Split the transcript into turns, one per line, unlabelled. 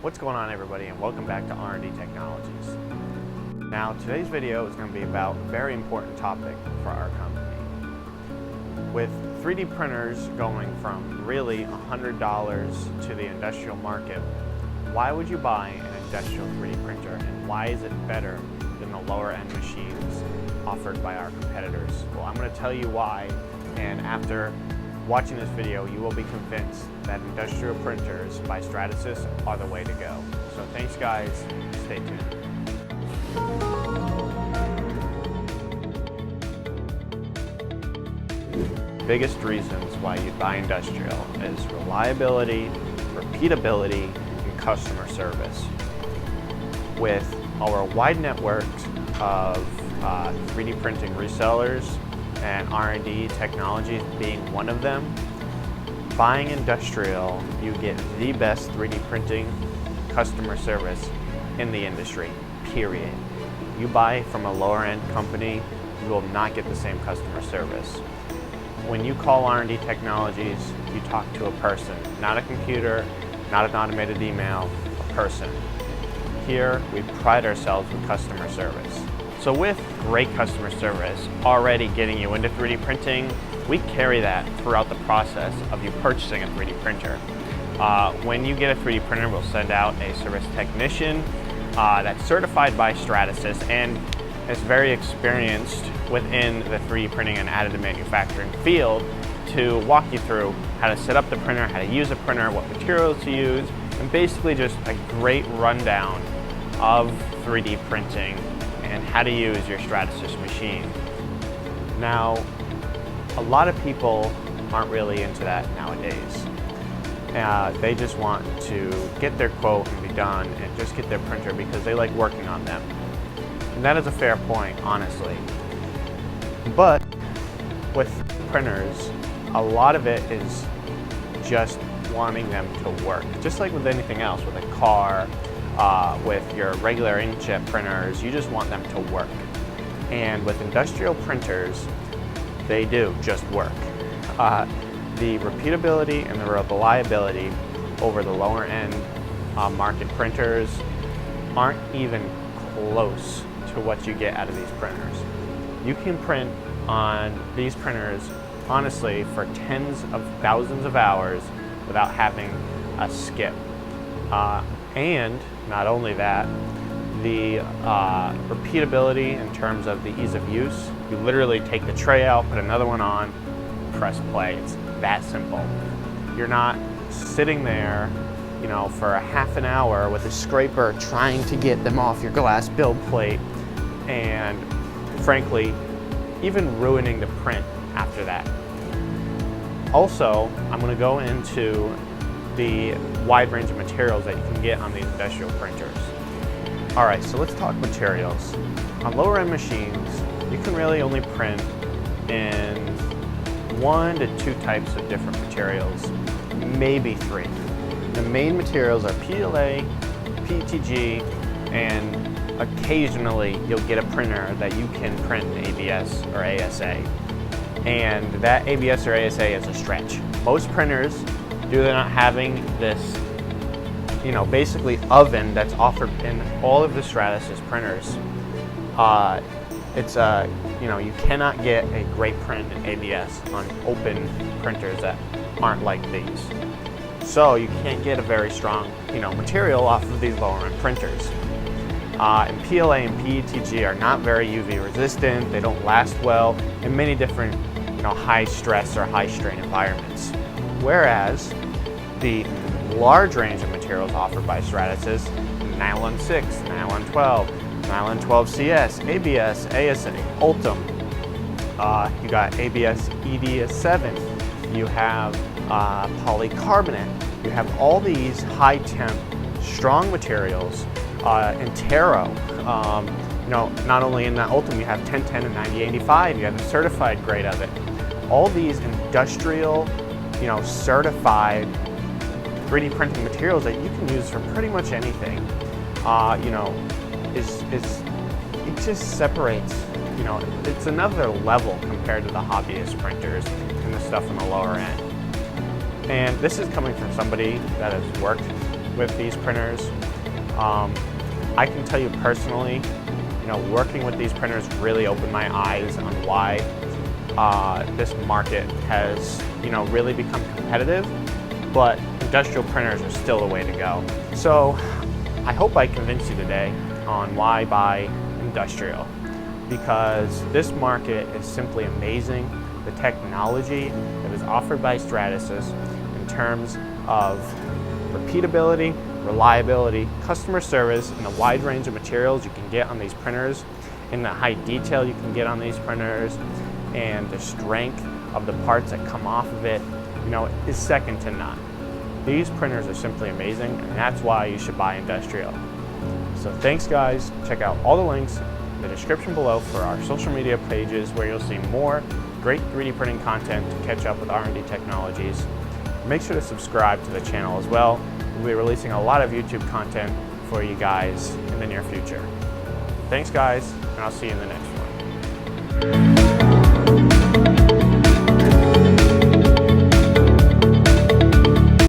What's going on, everybody, and welcome back to R&D Technologies. Now, today's video is going to be about a very important topic for our company. With 3D printers going from really $100 to the industrial market, why would you buy an industrial 3D printer, and why is it better than the lower end machines offered by our competitors? Well, I'm going to tell you why, and after watching this video, you will be convinced that industrial printers by Stratasys are the way to go. So thanks, guys. Stay tuned. Biggest reasons why you buy industrial is reliability, repeatability, and customer service. With our wide network of 3D printing resellers and R&D Technologies being one of them, buying industrial, you get the best 3D printing customer service in the industry, period. You buy from a lower end company, you will not get the same customer service. When you call R&D Technologies, you talk to a person, not a computer, not an automated email, a person. Here, we pride ourselves with customer service. So with great customer service already getting you into 3D printing, we carry that throughout the process of you purchasing a 3D printer. When you get a 3D printer, we'll send out a service technician that's certified by Stratasys and is very experienced within the 3D printing and additive manufacturing field to walk you through how to set up the printer, how to use a printer, what materials to use, and basically just a great rundown of 3D printing and how to use your Stratasys machine. Now, a lot of people aren't really into that nowadays. They just want to get their quote and be done and just get their printer because they like working on them. And that is a fair point, honestly. But with printers, a lot of it is just wanting them to work. Just like with anything else, with a car, with your regular inkjet printers, you just want them to work. And with industrial printers, they do just work. The repeatability and the reliability over the lower end market printers aren't even close to what you get out of these printers. You can print on these printers, honestly, for tens of thousands of hours without having a skip. And not only that, the repeatability in terms of the ease of use. You literally take the tray out, put another one on, press play. It's that simple. You're not sitting there, you know, for a half an hour with a scraper trying to get them off your glass build plate, and frankly, even ruining the print after that. Also, I'm going to go into the wide range of materials that you can get on these industrial printers. Alright, so let's talk materials. On lower end machines, you can really only print in 1 to 2 types of different materials, maybe 3. The main materials are PLA, PETG, and occasionally you'll get a printer that you can print in ABS or ASA. And that ABS or ASA is a stretch. Most printers, due to not having this, you know, basically oven that's offered in all of the Stratasys printers, you know, you cannot get a great print in ABS on open printers that aren't like these. So you can't get a very strong, you know, material off of these lower end printers. And PLA and PETG are not very UV resistant. They don't last well in many different, you know, high stress or high strain environments. Whereas the large range of materials offered by Stratasys, nylon 6, nylon 12, nylon 12 CS, ABS, ASA, Ultim, you got ABS EDS7, you have polycarbonate, you have all these high temp, strong materials, and Taro. You know, not only in that Ultim, you have 1010 and 9085, you have the certified grade of it. All these industrial, you know, certified 3D printing materials that you can use for pretty much anything, you know, it just separates, you know, it's another level compared to the hobbyist printers and the stuff on the lower end. And this is coming from somebody that has worked with these printers. I can tell you personally, working with these printers really opened my eyes on why this market has, really become competitive, but industrial printers are still the way to go. So I hope I convinced you today on why buy industrial, because this market is simply amazing. The technology that is offered by Stratasys in terms of repeatability, reliability, customer service, and the wide range of materials you can get on these printers, and the high detail you can get on these printers, and the strength of the parts that come off of it, is second to none. These printers are simply amazing, and that's why you should buy industrial. So thanks guys. Check out all the links in the description below for our social media pages, where you'll see more great 3D printing content to catch up with R&D technologies. Make sure to subscribe to the channel as well. We'll be releasing a lot of YouTube content for you guys in the near future. Thanks guys, and I'll see you in the next one.